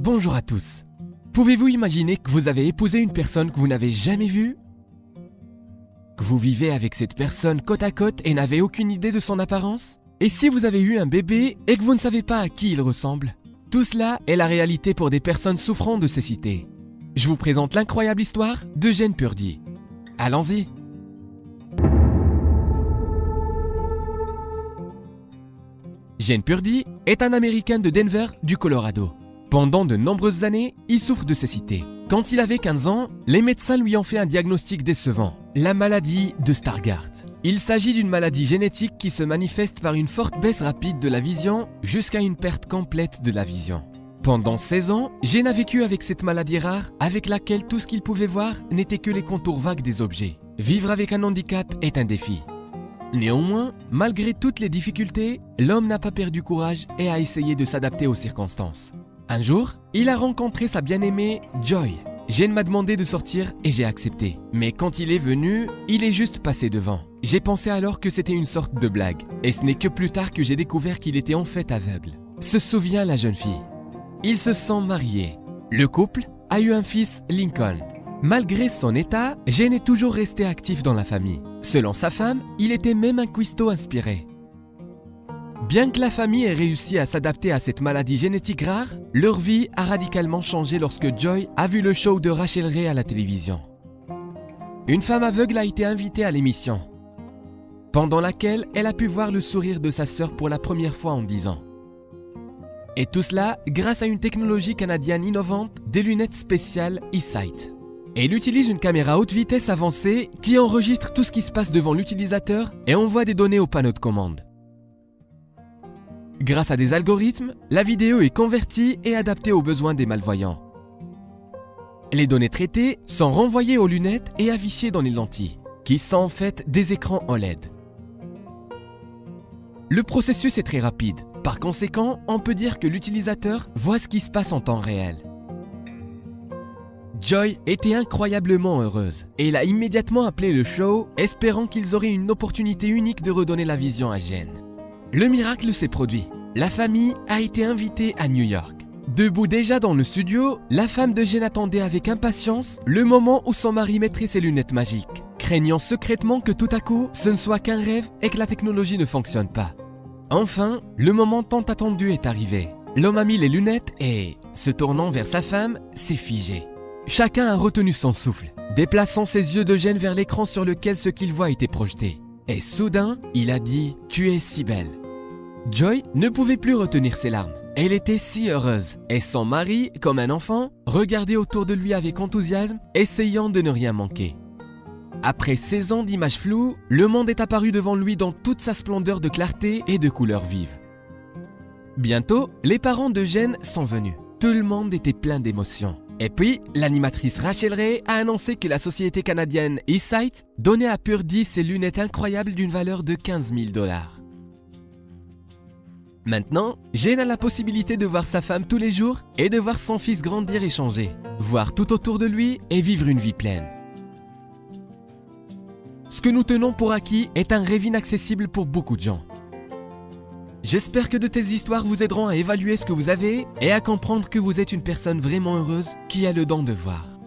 Bonjour à tous. Pouvez-vous imaginer que vous avez épousé une personne que vous n'avez jamais vue? Que vous vivez avec cette personne côte à côte et n'avez aucune idée de son apparence? Et si vous avez eu un bébé et que vous ne savez pas à qui il ressemble? Tout cela est la réalité pour des personnes souffrant de cécité. Je vous présente l'incroyable histoire de Jane Purdy. Allons-y. Jane Purdy est un Américain de Denver, du Colorado. Pendant de nombreuses années, il souffre de cécité. Quand il avait 15 ans, les médecins lui ont fait un diagnostic décevant, la maladie de Stargardt. Il s'agit d'une maladie génétique qui se manifeste par une forte baisse rapide de la vision jusqu'à une perte complète de la vision. Pendant 16 ans, Jane a vécu avec cette maladie rare avec laquelle tout ce qu'il pouvait voir n'était que les contours vagues des objets. Vivre avec un handicap est un défi. Néanmoins, malgré toutes les difficultés, l'homme n'a pas perdu courage et a essayé de s'adapter aux circonstances. Un jour, il a rencontré sa bien-aimée Joy. Jane m'a demandé de sortir et j'ai accepté. Mais quand il est venu, il est juste passé devant. J'ai pensé alors que c'était une sorte de blague. Et ce n'est que plus tard que j'ai découvert qu'il était en fait aveugle. Se souvient la jeune fille. Ils se sont mariés. Le couple a eu un fils, Lincoln. Malgré son état, Jane est toujours resté actif dans la famille. Selon sa femme, il était même un cuistot inspiré. Bien que la famille ait réussi à s'adapter à cette maladie génétique rare, leur vie a radicalement changé lorsque Joy a vu le show de Rachel Ray à la télévision. Une femme aveugle a été invitée à l'émission, pendant laquelle elle a pu voir le sourire de sa sœur pour la première fois en 10 ans. Et tout cela grâce à une technologie canadienne innovante, des lunettes spéciales eSight. Elle utilise une caméra haute vitesse avancée qui enregistre tout ce qui se passe devant l'utilisateur et envoie des données au panneau de commande. Grâce à des algorithmes, la vidéo est convertie et adaptée aux besoins des malvoyants. Les données traitées sont renvoyées aux lunettes et affichées dans les lentilles, qui sont en fait des écrans OLED. Le processus est très rapide. Par conséquent, on peut dire que l'utilisateur voit ce qui se passe en temps réel. Joy était incroyablement heureuse et elle a immédiatement appelé le show, espérant qu'ils auraient une opportunité unique de redonner la vision à Jane. Le miracle s'est produit. La famille a été invitée à New York. Debout déjà dans le studio, la femme de Jane attendait avec impatience le moment où son mari mettrait ses lunettes magiques, craignant secrètement que tout à coup, ce ne soit qu'un rêve et que la technologie ne fonctionne pas. Enfin, le moment tant attendu est arrivé. L'homme a mis les lunettes et, se tournant vers sa femme, s'est figé. Chacun a retenu son souffle, déplaçant ses yeux de Jane vers l'écran sur lequel ce qu'il voit était projeté. Et soudain, il a dit « Tu es si belle ». Joy ne pouvait plus retenir ses larmes. Elle était si heureuse. Et son mari, comme un enfant, regardait autour de lui avec enthousiasme, essayant de ne rien manquer. Après 16 ans d'images floues, le monde est apparu devant lui dans toute sa splendeur de clarté et de couleurs vives. Bientôt, les parents de Jane sont venus. Tout le monde était plein d'émotions. Et puis, l'animatrice Rachel Ray a annoncé que la société canadienne eSight donnait à Purdy ses lunettes incroyables d'une valeur de 15 000 $. Maintenant, Jane a la possibilité de voir sa femme tous les jours et de voir son fils grandir et changer, voir tout autour de lui et vivre une vie pleine. Ce que nous tenons pour acquis est un rêve inaccessible pour beaucoup de gens. J'espère que de telles histoires vous aideront à évaluer ce que vous avez et à comprendre que vous êtes une personne vraiment heureuse qui a le don de voir.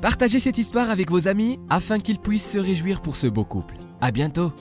Partagez cette histoire avec vos amis afin qu'ils puissent se réjouir pour ce beau couple. À bientôt!